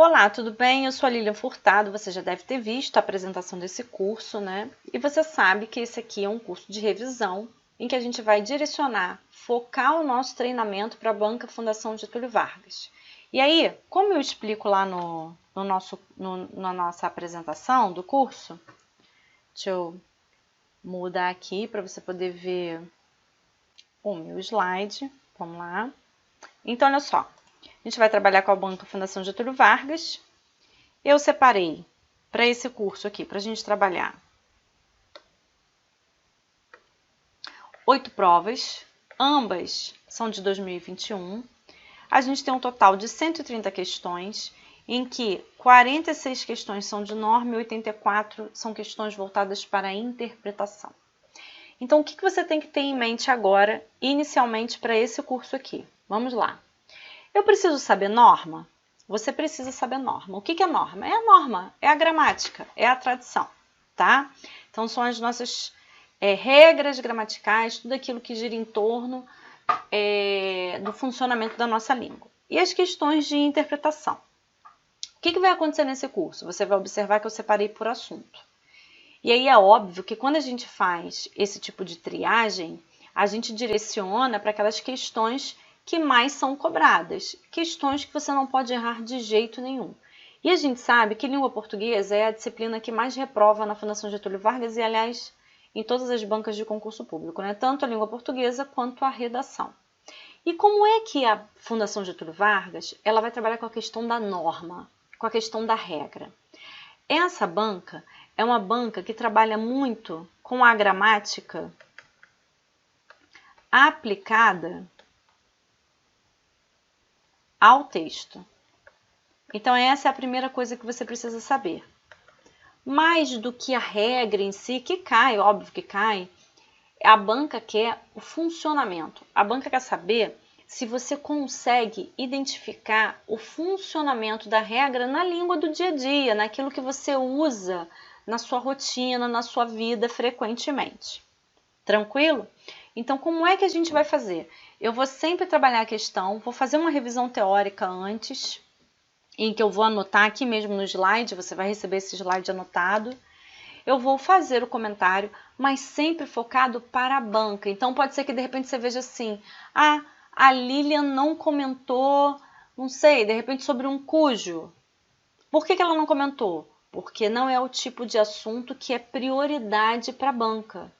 Olá, tudo bem? Eu sou a Lilian Furtado, você já deve ter visto a apresentação desse curso, né? E você sabe que esse aqui é um curso de revisão em que a gente vai direcionar, focar o nosso treinamento para a Banca Fundação Getúlio Vargas. E aí, como eu explico lá na nossa apresentação do curso, deixa eu mudar aqui para você poder ver o meu slide. Vamos lá. Então, olha só. A gente vai trabalhar com a Banca Fundação Getúlio Vargas. Eu separei para esse curso aqui, para a gente trabalhar, 8 provas, ambas são de 2021. A gente tem um total de 130 questões, em que 46 questões são de norma e 84 são questões voltadas para a interpretação. Então, o que você tem que ter em mente agora, inicialmente, para esse curso aqui? Vamos lá. Eu preciso saber norma? Você precisa saber norma. O que é norma? É a norma, é a gramática, é a tradição, tá? Então, são as nossas regras gramaticais, tudo aquilo que gira em torno do funcionamento da nossa língua. E as questões de interpretação. O que vai acontecer nesse curso? Você vai observar que eu separei por assunto. E aí é óbvio que quando a gente faz esse tipo de triagem, a gente direciona para aquelas questões que mais são cobradas, questões que você não pode errar de jeito nenhum. E a gente sabe que língua portuguesa é a disciplina que mais reprova na Fundação Getúlio Vargas e, aliás, em todas as bancas de concurso público, né? Tanto a língua portuguesa quanto a redação. E como é que a Fundação Getúlio Vargas ela vai trabalhar com a questão da norma, com a questão da regra? Essa banca é uma banca que trabalha muito com a gramática aplicada ao texto. Então, essa é a primeira coisa que você precisa saber. Mais do que a regra em si, que cai, óbvio que cai, a banca quer o funcionamento. A banca quer saber se você consegue identificar o funcionamento da regra na língua do dia a dia, naquilo que você usa na sua rotina, na sua vida frequentemente. Tranquilo? Então, como é que a gente vai fazer? Eu vou sempre trabalhar a questão, vou fazer uma revisão teórica antes, em que eu vou anotar aqui mesmo no slide, você vai receber esse slide anotado. Eu vou fazer o comentário, mas sempre focado para a banca. Então, pode ser que de repente você veja assim, a Lilian não comentou, não sei, de repente sobre um cujo. Por que ela não comentou? Porque não é o tipo de assunto que é prioridade para a banca.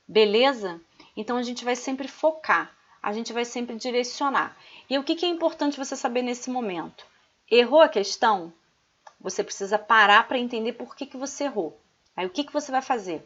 Beleza? Então, a gente vai sempre focar, a gente vai sempre direcionar. E o que é importante você saber nesse momento? Errou a questão? Você precisa parar para entender por que você errou. Aí, o que você vai fazer?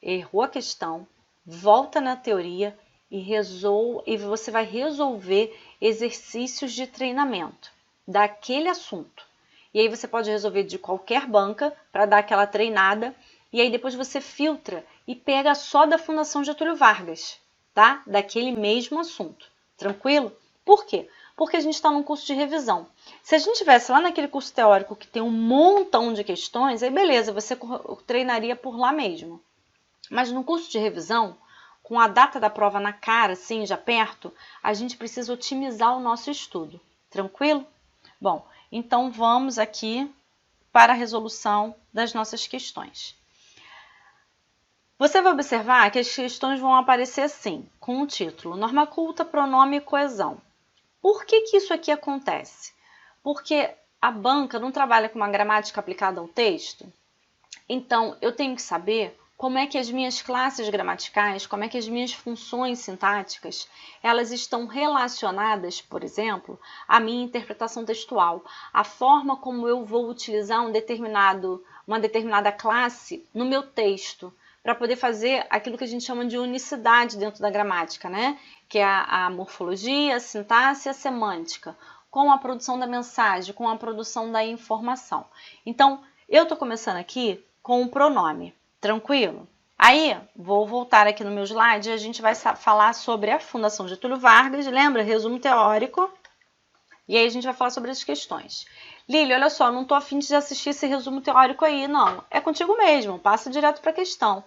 Errou a questão, volta na teoria e você vai resolver exercícios de treinamento daquele assunto. E aí, você pode resolver de qualquer banca para dar aquela treinada. E aí, depois você filtra e pega só da Fundação Getúlio Vargas, tá? Daquele mesmo assunto. Tranquilo? Por quê? Porque a gente está num curso de revisão. Se a gente tivesse lá naquele curso teórico que tem um montão de questões, aí beleza, você treinaria por lá mesmo. Mas no curso de revisão, com a data da prova na cara, assim, já perto, a gente precisa otimizar o nosso estudo. Tranquilo? Bom, então vamos aqui para a resolução das nossas questões. Você vai observar que as questões vão aparecer assim, com o título Norma culta, pronome e coesão. Por que isso aqui acontece? Porque a banca não trabalha com uma gramática aplicada ao texto. Então, eu tenho que saber como é que as minhas classes gramaticais, como é que as minhas funções sintáticas, elas estão relacionadas, por exemplo, à minha interpretação textual. A forma como eu vou utilizar uma determinada classe no meu texto, para poder fazer aquilo que a gente chama de unicidade dentro da gramática, né? Que é a morfologia, a sintaxe e a semântica, com a produção da mensagem, com a produção da informação. Então, eu estou começando aqui com o pronome, tranquilo? Aí, vou voltar aqui no meu slide e a gente vai falar sobre a Fundação Getúlio Vargas, lembra? Resumo teórico. E aí a gente vai falar sobre as questões. Lili, olha só, não estou afim de assistir esse resumo teórico aí, não. É contigo mesmo, passa direto para a questão.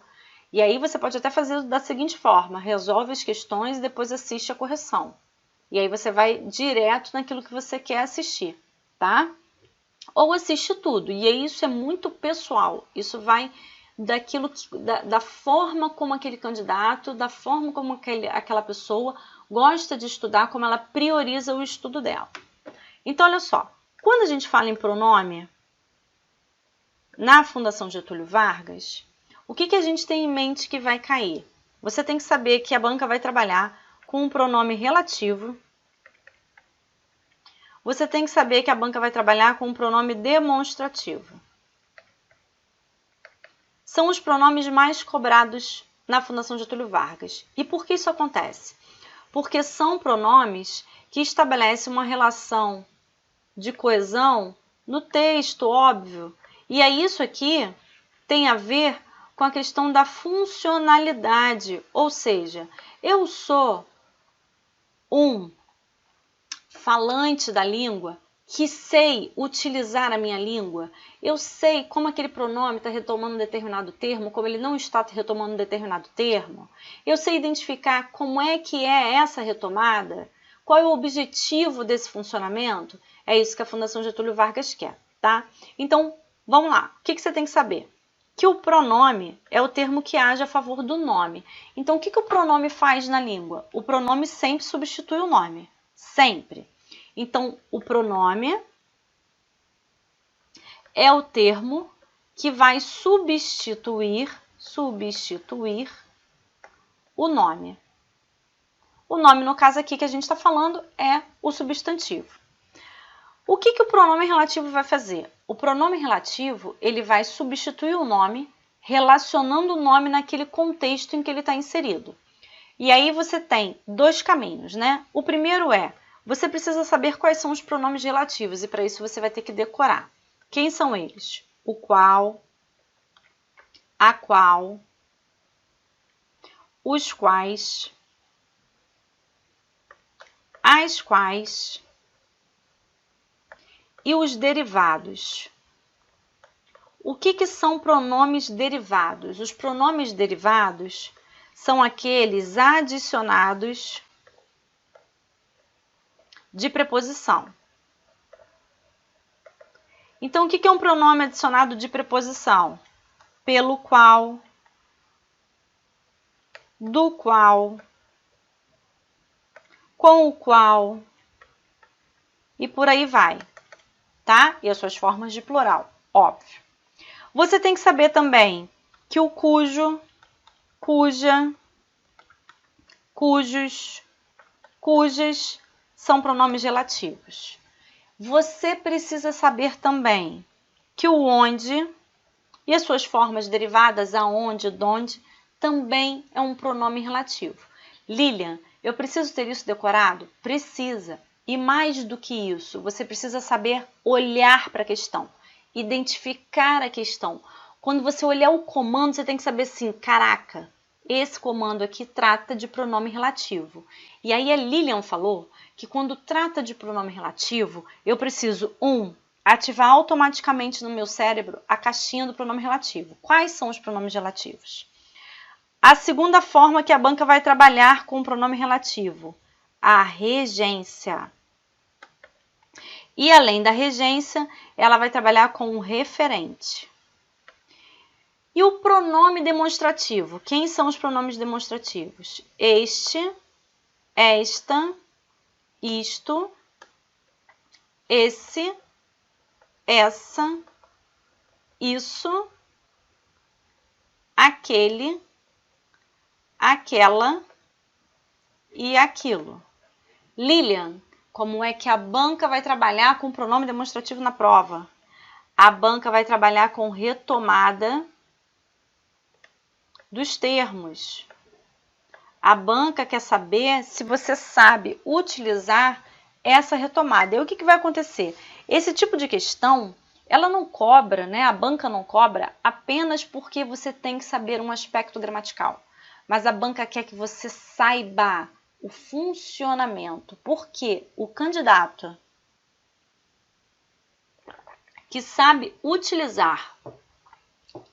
E aí você pode até fazer da seguinte forma, resolve as questões e depois assiste a correção. E aí você vai direto naquilo que você quer assistir, tá? ou assiste tudo. E isso é muito pessoal. Isso vai daquilo da forma como aquele candidato, da forma como aquela pessoa gosta de estudar, como ela prioriza o estudo dela. Então, olha só, quando a gente fala em pronome, na Fundação Getúlio Vargas, o que a gente tem em mente que vai cair? Você tem que saber que a banca vai trabalhar com um pronome relativo. Você tem que saber que a banca vai trabalhar com um pronome demonstrativo. São os pronomes mais cobrados na Fundação Getúlio Vargas. E por que isso acontece? Porque são pronomes que estabelecem uma relação de coesão no texto, óbvio. E aí isso aqui tem a ver com a questão da funcionalidade, ou seja, eu sou um falante da língua que sei utilizar a minha língua, eu sei como aquele pronome está retomando um determinado termo, como ele não está retomando um determinado termo, eu sei identificar como é que é essa retomada, qual é o objetivo desse funcionamento, é isso que a Fundação Getúlio Vargas quer, tá? Então, vamos lá, o que você tem que saber? Que o pronome é o termo que age a favor do nome. Então, o que o pronome faz na língua? O pronome sempre substitui o nome, sempre. Então, o pronome é o termo que vai substituir o nome. O nome, no caso aqui que a gente está falando, é o substantivo. O que o pronome relativo vai fazer? O pronome relativo, ele vai substituir o nome, relacionando o nome naquele contexto em que ele está inserido. E aí você tem dois caminhos, né? O primeiro é, você precisa saber quais são os pronomes relativos, e para isso você vai ter que decorar. Quem são eles? O qual, a qual, os quais, as quais e os derivados. O que são pronomes derivados? Os pronomes derivados são aqueles adicionados de preposição. Então, o que é um pronome adicionado de preposição? Pelo qual, do qual, com o qual e por aí vai, tá? E as suas formas de plural, óbvio. Você tem que saber também que o cujo, cuja, cujos, cujas são pronomes relativos. Você precisa saber também que o onde e as suas formas derivadas, aonde, donde, também é um pronome relativo. Lilian, eu preciso ter isso decorado? Precisa. E mais do que isso, você precisa saber olhar para a questão, identificar a questão. Quando você olhar o comando, você tem que saber assim, caraca, esse comando aqui trata de pronome relativo. E aí a Lilian falou que quando trata de pronome relativo, eu preciso, ativar automaticamente no meu cérebro a caixinha do pronome relativo. Quais são os pronomes relativos? A segunda forma que a banca vai trabalhar com o pronome relativo, a regência. E além da regência, ela vai trabalhar com o referente. E o pronome demonstrativo? Quem são os pronomes demonstrativos? Este, esta, isto, esse, essa, isso, aquele, aquela e aquilo. Lilian, como é que a banca vai trabalhar com o pronome demonstrativo na prova? A banca vai trabalhar com retomada dos termos. A banca quer saber se você sabe utilizar essa retomada. E o que vai acontecer? Esse tipo de questão, ela não cobra, né? A banca não cobra apenas porque você tem que saber um aspecto gramatical. Mas a banca quer que você saiba o funcionamento. Porque o candidato que sabe utilizar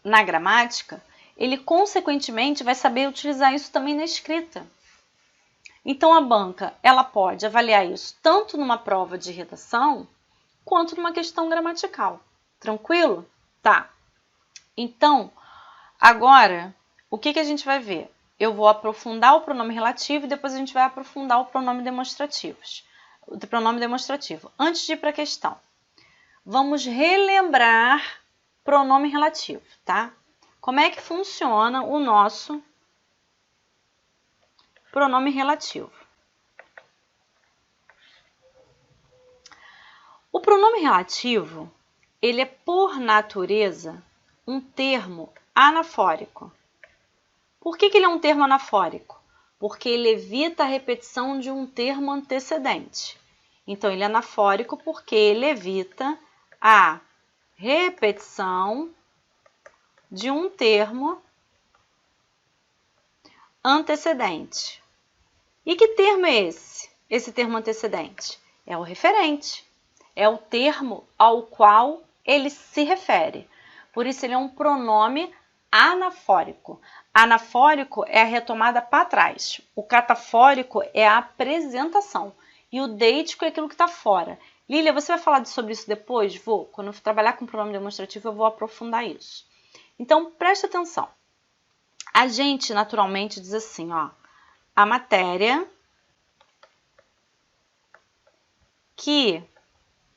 na gramática, ele consequentemente vai saber utilizar isso também na escrita. Então a banca, ela pode avaliar isso tanto numa prova de redação, quanto numa questão gramatical. Tranquilo? Tá. Então, agora, o que a gente vai ver? Eu vou aprofundar o pronome relativo e depois a gente vai aprofundar o pronome demonstrativo. Antes de ir para a questão, vamos relembrar pronome relativo, tá? Como é que funciona o nosso pronome relativo? O pronome relativo, ele é, por natureza, um termo anafórico. Por que ele é um termo anafórico? Porque ele evita a repetição de um termo antecedente. Então, ele é anafórico porque ele evita a repetição de um termo antecedente. E que termo é esse? Esse termo antecedente? É o referente. É o termo ao qual ele se refere. Por isso, ele é um pronome anafórico. Anafórico é a retomada para trás. O catafórico é a apresentação. E o deítico é aquilo que está fora. Lília, você vai falar sobre isso depois? Vou. Quando eu trabalhar com pronome demonstrativo, eu vou aprofundar isso. Então, preste atenção. A gente, naturalmente, diz assim, ó. A matéria que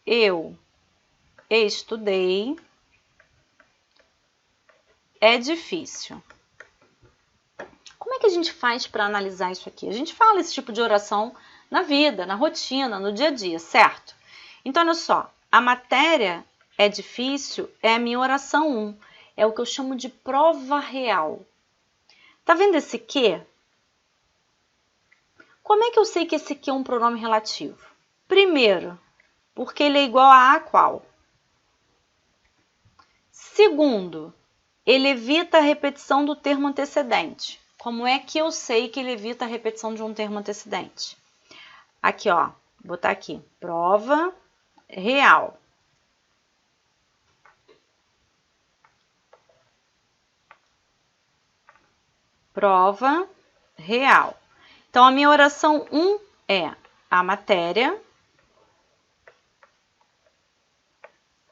eu estudei é difícil. Como é que a gente faz para analisar isso aqui? A gente fala esse tipo de oração na vida, na rotina, no dia a dia, certo? Então, olha só, a matéria é difícil é a minha oração 1. É o que eu chamo de prova real. Tá vendo esse que? Como é que eu sei que esse que é um pronome relativo? Primeiro, porque ele é igual a qual? Segundo, ele evita a repetição do termo antecedente. Como é que eu sei que ele evita a repetição de um termo antecedente? Aqui, ó, vou botar aqui, prova real. Prova real. Então, a minha oração 1 é a matéria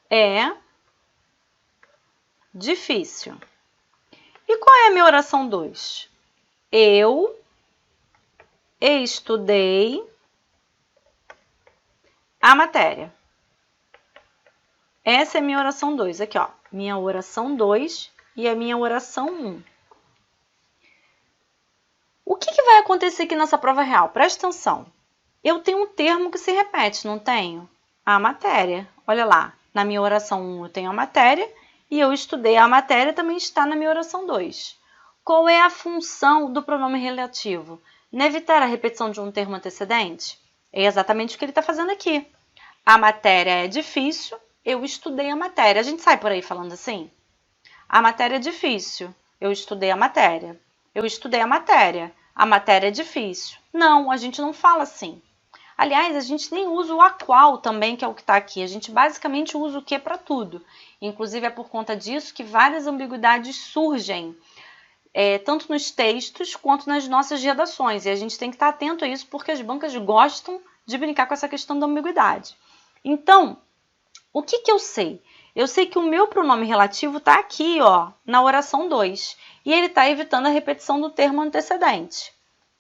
é difícil. E qual é a minha oração 2? Eu estudei a matéria. Essa é a minha oração 2. Aqui, ó. Minha oração 2 e a minha oração 1. O que vai acontecer aqui nessa prova real? Presta atenção. Eu tenho um termo que se repete, não tenho? A matéria. Olha lá. Na minha oração 1 eu tenho a matéria e eu estudei a matéria também está na minha oração 2. Qual é a função do pronome relativo? Não evitar a repetição de um termo antecedente? É exatamente o que ele está fazendo aqui. A matéria é difícil, eu estudei a matéria. A gente sai por aí falando assim? A matéria é difícil, eu estudei a matéria. Eu estudei a matéria é difícil. Não, a gente não fala assim. Aliás, a gente nem usa o a qual também, que é o que está aqui. A gente basicamente usa o que para tudo. Inclusive, é por conta disso que várias ambiguidades surgem, tanto nos textos quanto nas nossas redações. E a gente tem que estar atento a isso, porque as bancas gostam de brincar com essa questão da ambiguidade. Então, o que eu sei? Eu sei que o meu pronome relativo está aqui, ó, na oração 2. E ele está evitando a repetição do termo antecedente.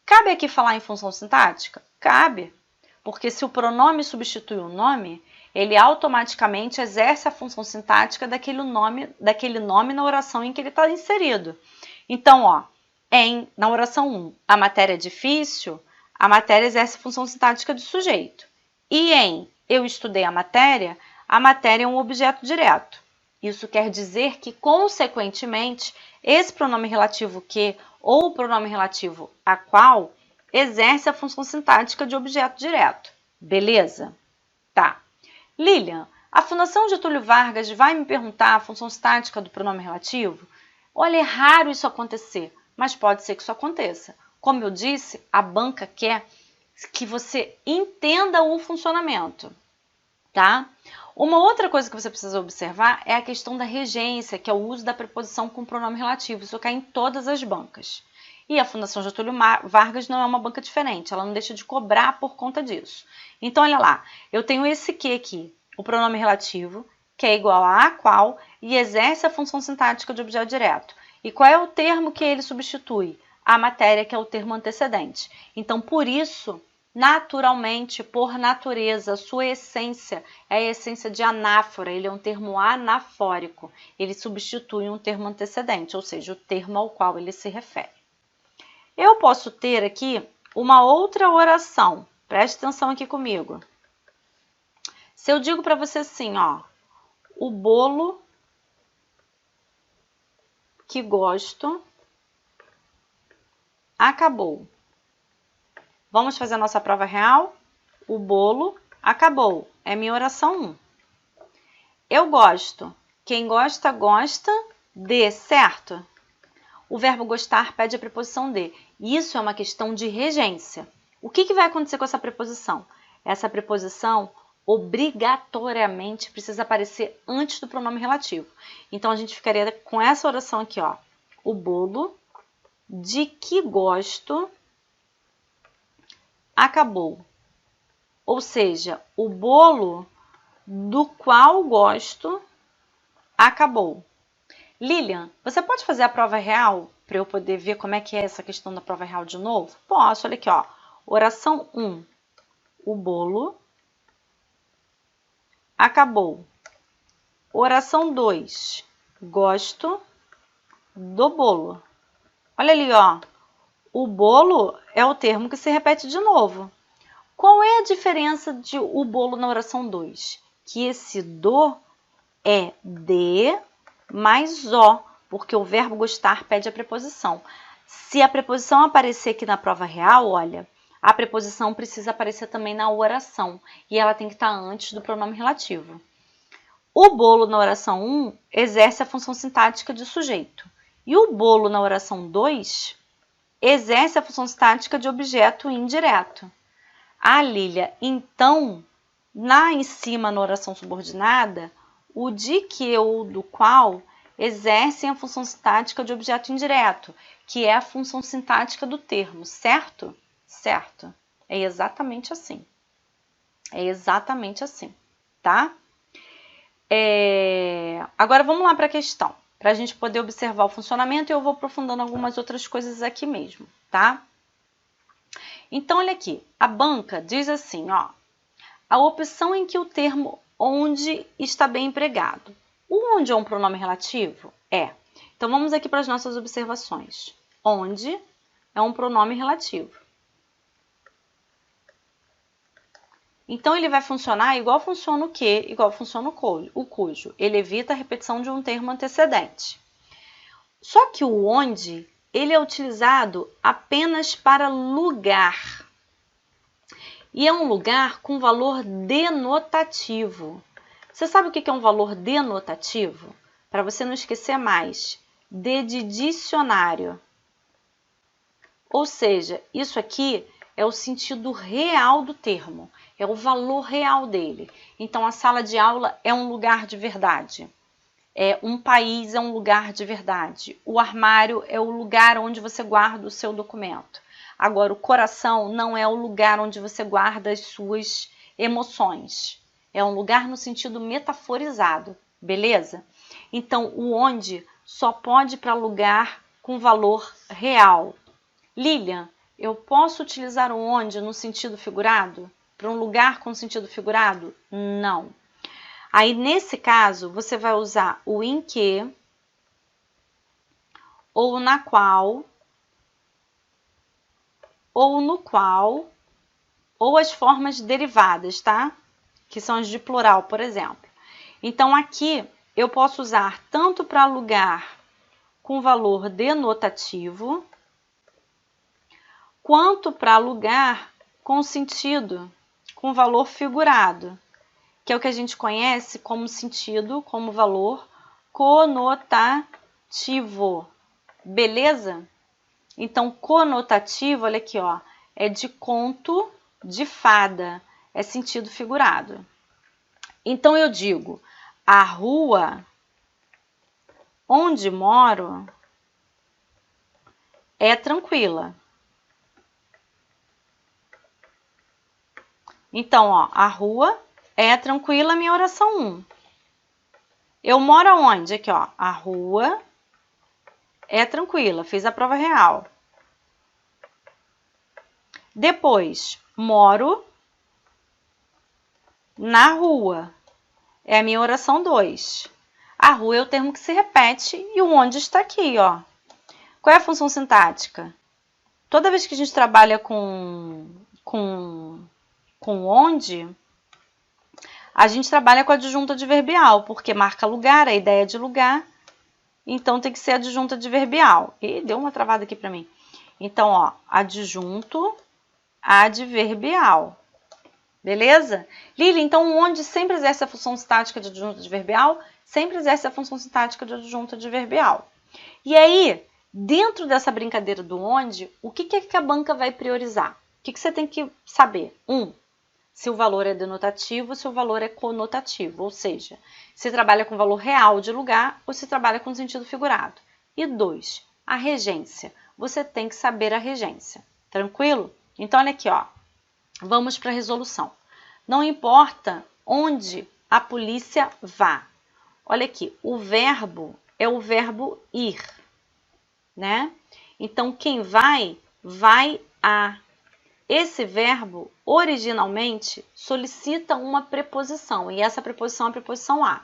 Cabe aqui falar em função sintática? Cabe. Porque se o pronome substitui o nome, ele automaticamente exerce a função sintática daquele nome na oração em que ele está inserido. Então, ó, na oração 1, a matéria é difícil, a matéria exerce a função sintática de sujeito. E em eu estudei a matéria é um objeto direto. Isso quer dizer que, consequentemente, esse pronome relativo que ou o pronome relativo a qual exerce a função sintática de objeto direto. Beleza? Tá. Lilian, a Fundação Getúlio Vargas vai me perguntar a função sintática do pronome relativo? Olha, é raro isso acontecer, mas pode ser que isso aconteça. Como eu disse, a banca quer que você entenda o funcionamento, tá? Uma outra coisa que você precisa observar é a questão da regência, que é o uso da preposição com pronome relativo. Isso cai em todas as bancas. E a Fundação Getúlio Vargas não é uma banca diferente, ela não deixa de cobrar por conta disso. Então, olha lá, eu tenho esse que aqui. o pronome relativo, que é igual a qual, e exerce a função sintática de objeto direto. E qual é o termo que ele substitui? A matéria, que é o termo antecedente. Então, por isso, naturalmente, por natureza, sua essência é a essência de anáfora, ele é um termo anafórico. Ele substitui um termo antecedente, ou seja, o termo ao qual ele se refere. Eu posso ter aqui uma outra oração. Preste atenção aqui comigo. Se eu digo para você assim, ó, o bolo que gosto acabou. Vamos fazer a nossa prova real? O bolo acabou. É minha oração 1. Eu gosto. Quem gosta, gosta de, certo? O verbo gostar pede a preposição de. Isso é uma questão de regência. O que vai acontecer com essa preposição? Essa preposição obrigatoriamente precisa aparecer antes do pronome relativo. Então, a gente ficaria com essa oração aqui, ó. O bolo de que gosto acabou. Ou seja, o bolo do qual gosto acabou. Lilian, você pode fazer a prova real para eu poder ver como é que é essa questão da prova real de novo? Posso, olha aqui, ó. Oração 1. O bolo acabou. Oração 2. Gosto do bolo. Olha ali, ó. O bolo é o termo que se repete de novo. Qual é a diferença de o bolo na oração 2? Que esse do é de mais o, porque o verbo gostar pede a preposição. Se a preposição aparecer aqui na prova real, olha, a preposição precisa aparecer também na oração, e ela tem que estar antes do pronome relativo. O bolo na oração 1 exerce a função sintática de sujeito, e o bolo na oração 2 exerce a função sintática de objeto indireto. Ah, Lília, então, em cima, na oração subordinada, o de que ou do qual exercem a função sintática de objeto indireto, que é a função sintática do termo, certo? Certo. É exatamente assim. É exatamente assim, tá? Agora, vamos lá para a questão, para a gente poder observar o funcionamento, e eu vou aprofundando algumas outras coisas aqui mesmo, tá? Então, olha aqui, a banca diz assim, ó, a opção em que o termo onde está bem empregado. O onde é um pronome relativo? É. Então, vamos aqui para as nossas observações. Onde é um pronome relativo. Então, ele vai funcionar igual funciona o que, igual funciona o cujo. Ele evita a repetição de um termo antecedente. Só que o onde, ele é utilizado apenas para lugar. E é um lugar com valor denotativo. Você sabe o que é um valor denotativo? Para você não esquecer mais, D de dicionário. Ou seja, isso aqui é o sentido real do termo, é o valor real dele. Então, a sala de aula é um lugar de verdade. Um país é um lugar de verdade. O armário é o lugar onde você guarda o seu documento. Agora, o coração não é o lugar onde você guarda as suas emoções. É um lugar no sentido metaforizado, beleza? Então, o onde só pode ir para lugar com valor real. Lilian, eu posso utilizar o onde no sentido figurado? Para um lugar com sentido figurado? Não. Aí, nesse caso, você vai usar o em que, ou na qual, ou no qual, ou as formas derivadas, tá? Que são as de plural, por exemplo. Então, aqui, eu posso usar tanto para lugar com valor denotativo, quanto para lugar com sentido, com valor figurado, que é o que a gente conhece como sentido, como valor conotativo. Beleza? Então, conotativo, olha aqui, ó, é de conto de fada, é sentido figurado. Então, eu digo, a rua onde moro é tranquila. Então, ó, a rua é tranquila, minha oração 1. Eu moro aonde? Aqui, ó. A rua é tranquila. Fiz a prova real. Depois, moro na rua. É a minha oração 2. A rua é o termo que se repete e o onde está aqui, ó. Qual é a função sintática? Toda vez que a gente trabalha com onde, a gente trabalha com a adjunta adverbial, porque marca lugar, a ideia de lugar, então tem que ser adjunta adverbial. E deu uma travada aqui para mim. Então, ó, adjunto adverbial. Beleza? Lili, então onde sempre exerce a função sintática de adjunta adverbial? Sempre exerce a função sintática de adjunta adverbial. E aí, dentro dessa brincadeira do onde, o que é que a banca vai priorizar? O que você tem que saber? 1. Se o valor é denotativo, se o valor é conotativo, ou seja, se trabalha com valor real de lugar ou se trabalha com sentido figurado. E 2. A regência. Você tem que saber a regência. Tranquilo? Então, olha aqui, ó. Vamos para a resolução. Não importa onde a polícia vá. Olha aqui, o verbo é o verbo ir, né? Então, quem vai, vai a. Esse verbo, originalmente, solicita uma preposição, e essa preposição é a preposição a.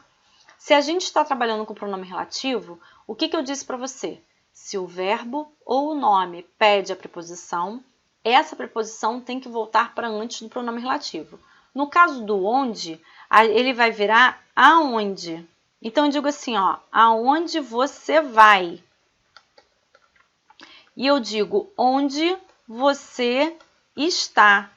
Se a gente está trabalhando com pronome relativo, o que eu disse para você? Se o verbo ou o nome pede a preposição, essa preposição tem que voltar para antes do pronome relativo. No caso do onde, ele vai virar aonde. Então, eu digo assim, ó, aonde você vai? E eu digo onde você está.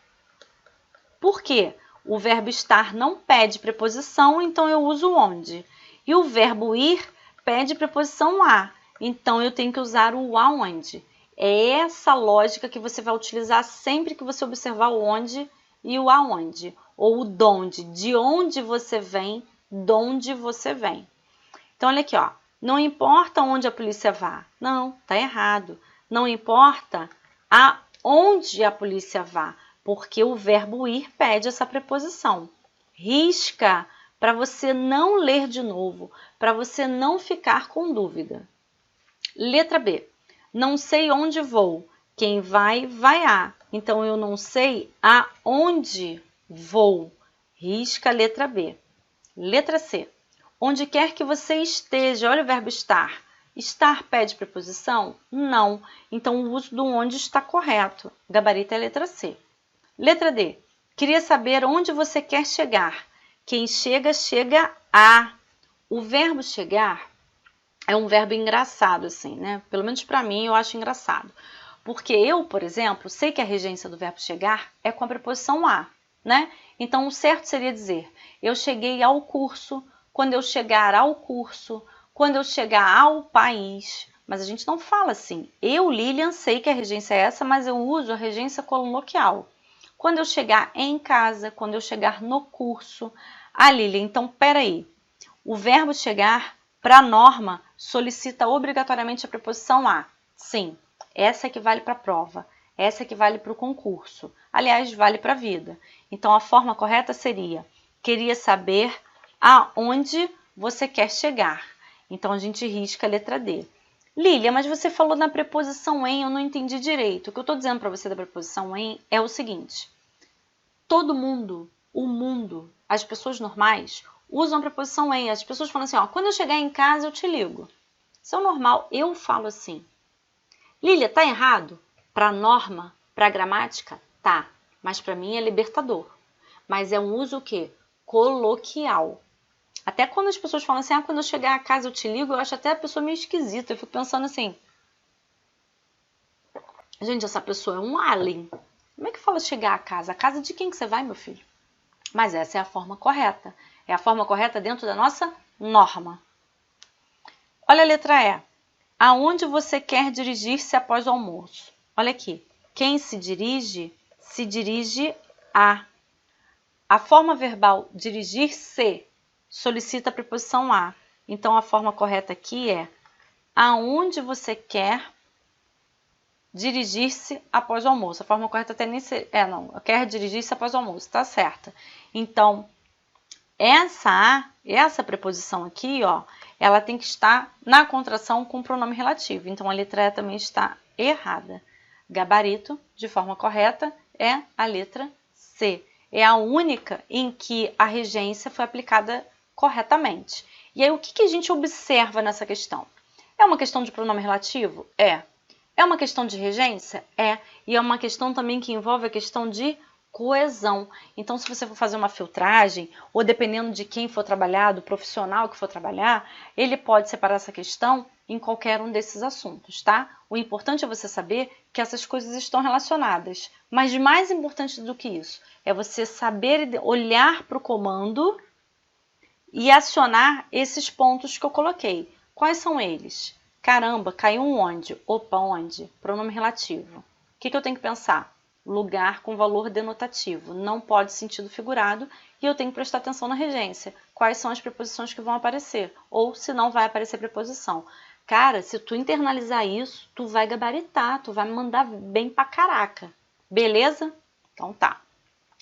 Por quê? O verbo estar não pede preposição, então eu uso onde. E o verbo ir pede preposição a, então eu tenho que usar o aonde. É essa lógica que você vai utilizar sempre que você observar o onde e o aonde. Ou o donde, de onde você vem, donde você vem. Então, olha aqui, ó. Não importa onde a polícia vá. Não, tá errado. Não importa aonde a polícia vá, porque o verbo ir pede essa preposição. Risca para você não ler de novo, para você não ficar com dúvida. Letra B. Não sei onde vou. Quem vai, vai a. Então, eu não sei aonde vou. Risca a letra B. Letra C. Onde quer que você esteja. Olha o verbo estar. Estar pede preposição? Não. Então, o uso do onde está correto. Gabarito é a letra C. Letra D. Queria saber onde você quer chegar. Quem chega, chega a. O verbo chegar é um verbo engraçado, assim, né? Pelo menos para mim, eu acho engraçado. Porque eu, por exemplo, sei que a regência do verbo chegar é com a preposição a, né? Então, o certo seria dizer, eu cheguei ao curso, quando eu chegar ao curso, quando eu chegar ao país. Mas a gente não fala assim. Eu, Lilian, sei que a regência é essa, mas eu uso a regência coloquial. Quando eu chegar em casa, quando eu chegar no curso. Ah, Lilian, então, peraí. O verbo chegar, para a norma, solicita obrigatoriamente a preposição a. Sim, essa é que vale para a prova. Essa é que vale para o concurso. Aliás, vale para a vida. Então, a forma correta seria, queria saber aonde você quer chegar. Então, a gente risca a letra D. Lília, mas você falou na preposição em, eu não entendi direito. O que eu estou dizendo para você da preposição em é o seguinte. Todo mundo, o mundo, as pessoas normais, usam a preposição em. As pessoas falam assim, ó, quando eu chegar em casa eu te ligo. Isso é o normal, eu falo assim. Lília, tá errado? Para a norma, para a gramática, tá. Mas para mim é libertador. Mas é um uso o quê? Coloquial. Até quando as pessoas falam assim, quando eu chegar a casa eu te ligo, eu acho até a pessoa meio esquisita. Eu fico pensando assim, gente, essa pessoa é um alien. Como é que fala chegar a casa? A casa de quem que você vai, meu filho? Mas essa é a forma correta. É a forma correta dentro da nossa norma. Olha a letra E. Aonde você quer dirigir-se após o almoço? Olha aqui. Quem se dirige a. A forma verbal dirigir-se solicita a preposição a. Então, a forma correta aqui é aonde você quer dirigir-se após o almoço. A forma correta até nem ser... quer dirigir-se após o almoço, tá certa. Então, essa preposição aqui, ó, ela tem que estar na contração com o pronome relativo. Então, a letra E também está errada. Gabarito, de forma correta, é a letra C. É a única em que a regência foi aplicada corretamente. E aí, o que a gente observa nessa questão? É uma questão de pronome relativo? É. É uma questão de regência? É. E é uma questão também que envolve a questão de coesão. Então, se você for fazer uma filtragem, ou dependendo de quem for trabalhar, do profissional que for trabalhar, ele pode separar essa questão em qualquer um desses assuntos, tá? O importante é você saber que essas coisas estão relacionadas. Mas mais importante do que isso, é você saber olhar para o comando e acionar esses pontos que eu coloquei. Quais são eles? Caramba, caiu um onde? Opa, onde? Pronome relativo. O que eu tenho que pensar? Lugar com valor denotativo. Não pode sentido figurado e eu tenho que prestar atenção na regência. Quais são as preposições que vão aparecer? Ou se não vai aparecer preposição. Cara, se tu internalizar isso, tu vai gabaritar, tu vai mandar bem pra caraca. Beleza? Então tá.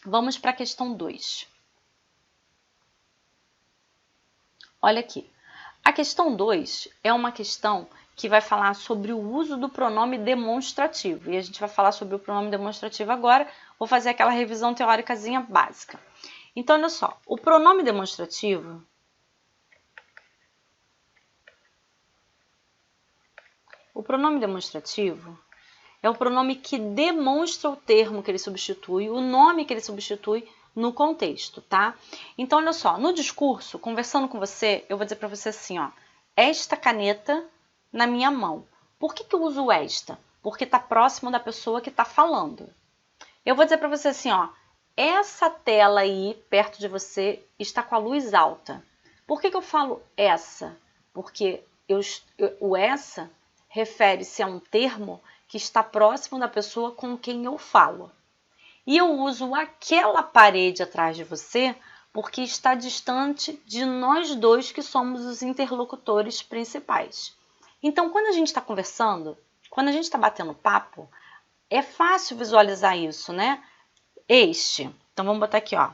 Vamos para a questão 2. Olha aqui. A questão 2 é uma questão que vai falar sobre o uso do pronome demonstrativo. E a gente vai falar sobre o pronome demonstrativo agora. Vou fazer aquela revisão teóricazinha básica. Então, olha só. O pronome demonstrativo é o pronome que demonstra o termo que ele substitui, o nome que ele substitui no contexto, tá? Então, olha só, no discurso, conversando com você, eu vou dizer para você assim, ó, esta caneta na minha mão. Por que eu uso esta? Porque está próximo da pessoa que está falando. Eu vou dizer para você assim, ó, essa tela aí perto de você está com a luz alta. Por que eu falo essa? Porque o essa refere-se a um termo que está próximo da pessoa com quem eu falo. E eu uso aquela parede atrás de você porque está distante de nós dois que somos os interlocutores principais. Então, quando a gente está conversando, quando a gente está batendo papo, é fácil visualizar isso, né? Este. Então, vamos botar aqui, ó.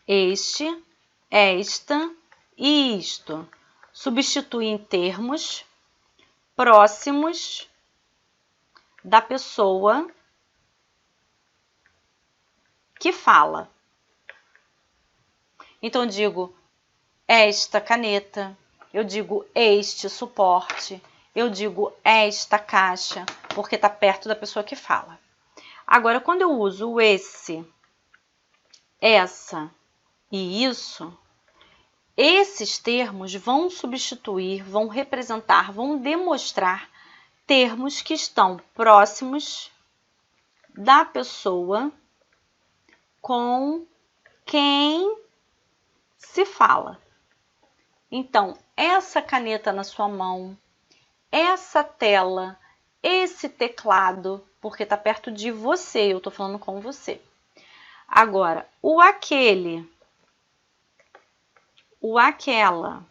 Este, esta e isto. Substitui em termos próximos da pessoa que fala. Então, eu digo esta caneta, eu digo este suporte, eu digo esta caixa, porque está perto da pessoa que fala. Agora, quando eu uso esse, essa e isso, esses termos vão substituir, vão representar, vão demonstrar termos que estão próximos da pessoa com quem se fala. Então, essa caneta na sua mão, essa tela, esse teclado, porque está perto de você, eu estou falando com você. Agora, o aquele, o aquela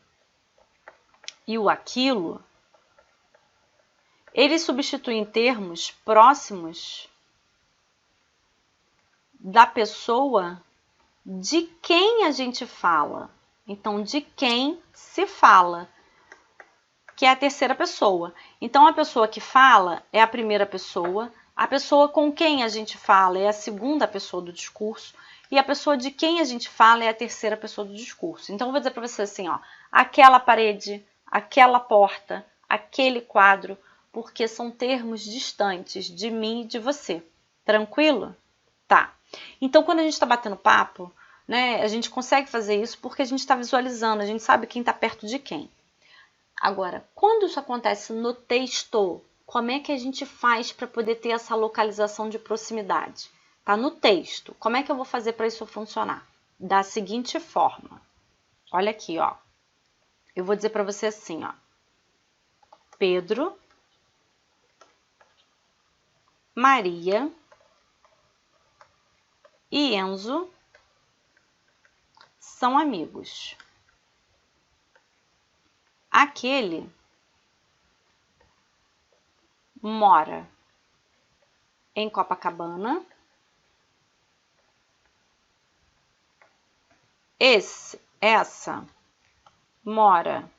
e o aquilo, eles substituem termos próximos da pessoa de quem a gente fala. Então, de quem se fala, que é a terceira pessoa. Então, a pessoa que fala é a primeira pessoa, a pessoa com quem a gente fala é a segunda pessoa do discurso, e a pessoa de quem a gente fala é a terceira pessoa do discurso. Então, eu vou dizer para você assim, ó, aquela parede, aquela porta, aquele quadro, porque são termos distantes de mim e de você. Tranquilo? Tá. Então, quando a gente está batendo papo, né, a gente consegue fazer isso porque a gente está visualizando, a gente sabe quem está perto de quem. Agora, quando isso acontece no texto, como é que a gente faz para poder ter essa localização de proximidade? Tá no texto. Como é que eu vou fazer para isso funcionar? Da seguinte forma. Olha aqui, ó. Eu vou dizer para você assim, ó. Pedro, Maria e Enzo são amigos. Aquele mora em Copacabana essa mora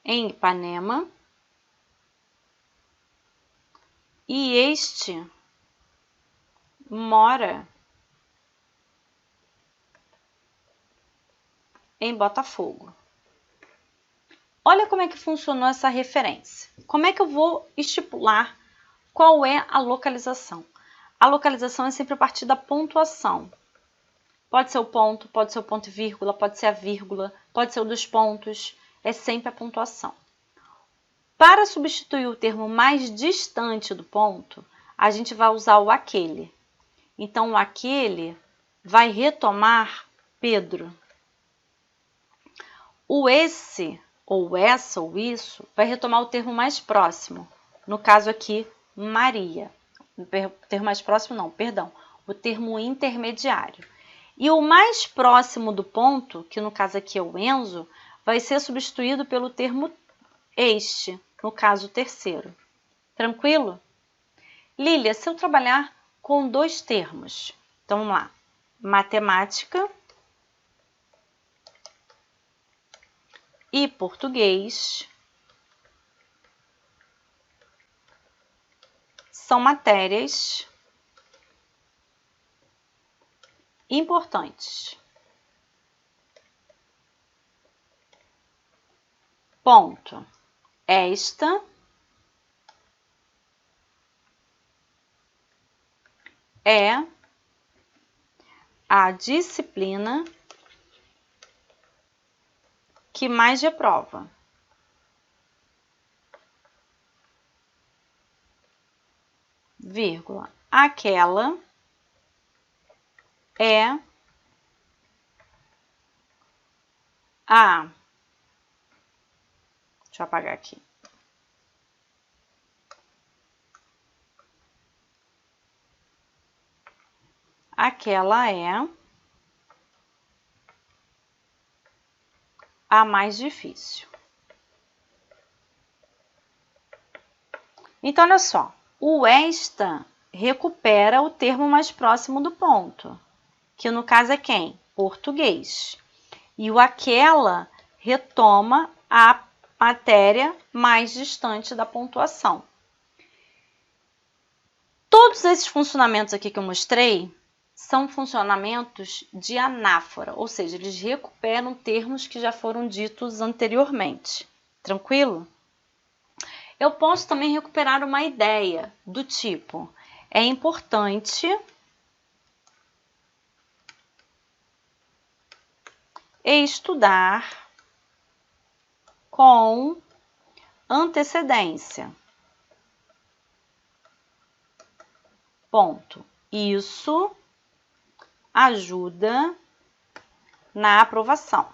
em Ipanema e este mora em Botafogo. Olha como é que funcionou essa referência. Como é que eu vou estipular qual é a localização? A localização é sempre a partir da pontuação. Pode ser o ponto e vírgula, pode ser a vírgula, pode ser o dos pontos, é sempre a pontuação. Para substituir o termo mais distante do ponto, a gente vai usar o aquele. Então, o aquele vai retomar Pedro. O esse, ou essa, ou isso, vai retomar o termo mais próximo. No caso aqui, Maria. O termo mais próximo não, perdão. O termo intermediário. E o mais próximo do ponto, que no caso aqui é o Enzo, vai ser substituído pelo termo este, no caso terceiro. Tranquilo? Lília, se eu trabalhar com dois termos, então vamos lá. Matemática e português são matérias importantes. Ponto. Esta é a disciplina que mais reprova. Vírgula. Aquela é a... Deixa eu apagar aqui. Aquela é a mais difícil. Então, olha só. O esta recupera o termo mais próximo do ponto, que no caso é quem? Português. E o aquela retoma a matéria mais distante da pontuação. Todos esses funcionamentos aqui que eu mostrei são funcionamentos de anáfora, ou seja, eles recuperam termos que já foram ditos anteriormente. Tranquilo? Eu posso também recuperar uma ideia do tipo: é importante estudar com antecedência. Ponto. Isso ajuda na aprovação.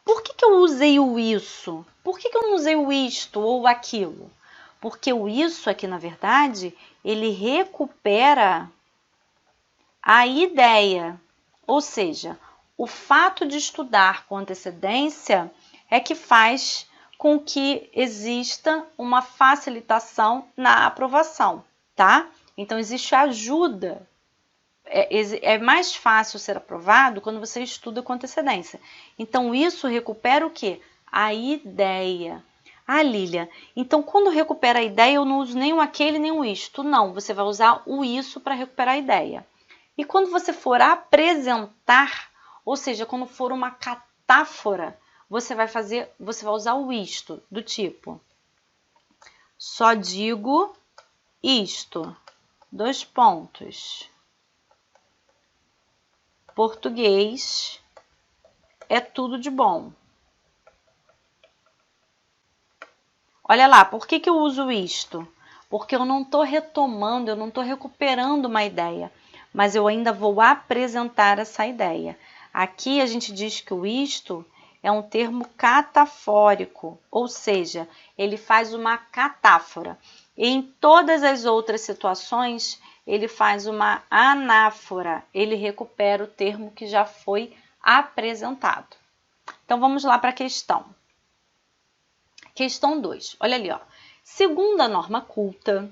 Por que eu usei o isso? Por que eu não usei o isto ou aquilo? Porque o isso aqui, na verdade, ele recupera a ideia. Ou seja, o fato de estudar com antecedência é que faz com que exista uma facilitação na aprovação, tá? Então, existe ajuda. É mais fácil ser aprovado quando você estuda com antecedência. Então, isso recupera o quê? A ideia. Ah, Lília, então quando recupera a ideia, eu não uso nem o aquele nem o isto. Não, você vai usar o isso para recuperar a ideia. E quando você for apresentar, ou seja, quando for uma catáfora, você vai usar o isto, do tipo: só digo isto. Dois pontos. Português é tudo de bom. Olha lá, por que eu uso isto? Porque eu não estou retomando, eu não estou recuperando uma ideia, mas eu ainda vou apresentar essa ideia. Aqui a gente diz que o isto é um termo catafórico, ou seja, ele faz uma catáfora. E em todas as outras situações, ele faz uma anáfora, ele recupera o termo que já foi apresentado. Então, vamos lá para a questão. Questão 2, olha ali, ó. Segundo a norma culta,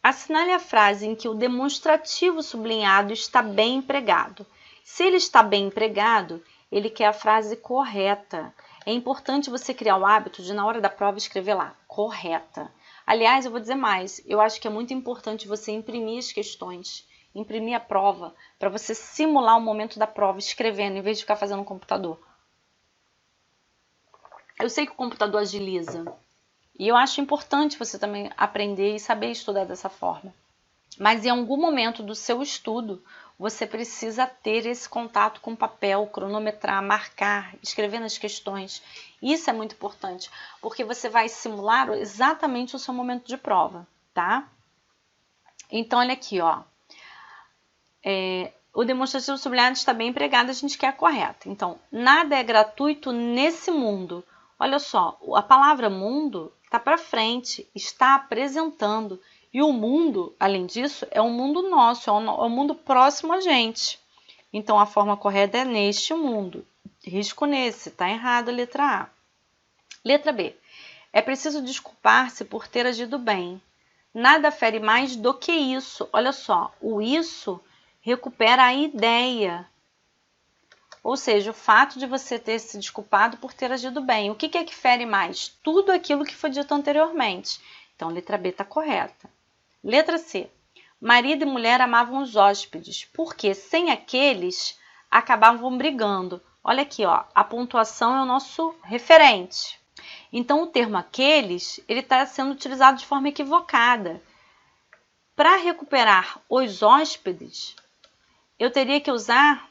Assinale a frase em que o demonstrativo sublinhado está bem empregado. Se ele está bem empregado, ele quer a frase correta. É importante você criar o hábito de, na hora da prova, escrever lá, correta. Aliás, eu vou dizer mais, eu acho que é muito importante você imprimir as questões, imprimir a prova, para você simular o momento da prova escrevendo, em vez de ficar fazendo no computador. Eu sei que o computador agiliza, e eu acho importante você também aprender e saber estudar dessa forma. Mas em algum momento do seu estudo, você precisa ter esse contato com o papel, cronometrar, marcar, escrever nas questões. Isso é muito importante, porque você vai simular exatamente o seu momento de prova, tá? Então, olha aqui, ó. O demonstrativo sublinhado está bem empregado, a gente quer a correta. Então, nada é gratuito nesse mundo. Olha só, a palavra mundo está para frente, está apresentando. E o mundo, além disso, é um mundo nosso, é um mundo próximo a gente. Então, a forma correta é neste mundo. Risco nesse, está errado a letra A. Letra B. É preciso desculpar-se por ter agido bem. Nada fere mais do que isso. Olha só, o isso recupera a ideia. Ou seja, o fato de você ter se desculpado por ter agido bem. O que é que fere mais? Tudo aquilo que foi dito anteriormente. Então, letra B está correta. Letra C. Marido e mulher amavam os hóspedes, porque sem aqueles acabavam brigando. Olha aqui, ó, a pontuação é o nosso referente. Então, o termo aqueles, ele está sendo utilizado de forma equivocada. Para recuperar os hóspedes, eu teria que usar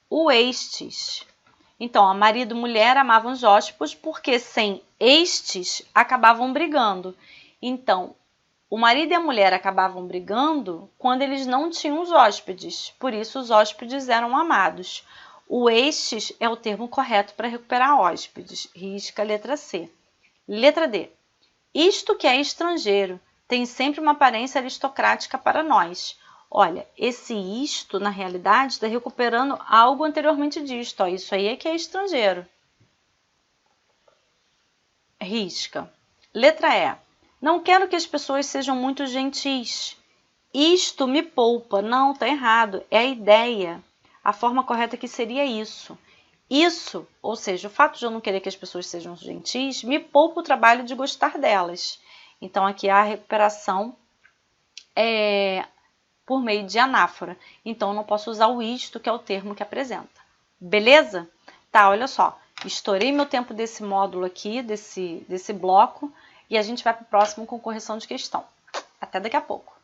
o estes. Então, a marido e mulher amavam os hóspedes, porque sem estes acabavam brigando. Então, o marido e a mulher acabavam brigando quando eles não tinham os hóspedes. Por isso, os hóspedes eram amados. O estes é o termo correto para recuperar hóspedes. Risca a letra C. Letra D. Isto que é estrangeiro tem sempre uma aparência aristocrática para nós. Olha, esse isto, na realidade, está recuperando algo anteriormente disto. Ó, isso aí é que é estrangeiro. Risca. Letra E. Não quero que as pessoas sejam muito gentis. Isto me poupa. Não, está errado. É a ideia. A forma correta aqui seria isso. Isso, ou seja, o fato de eu não querer que as pessoas sejam gentis, me poupa o trabalho de gostar delas. Então, aqui a recuperação é por meio de anáfora. Então, eu não posso usar o isto, que é o termo que apresenta. Beleza? Tá, olha só. Estourei meu tempo desse módulo aqui, desse bloco, e a gente vai para o próximo com correção de questão. Até daqui a pouco.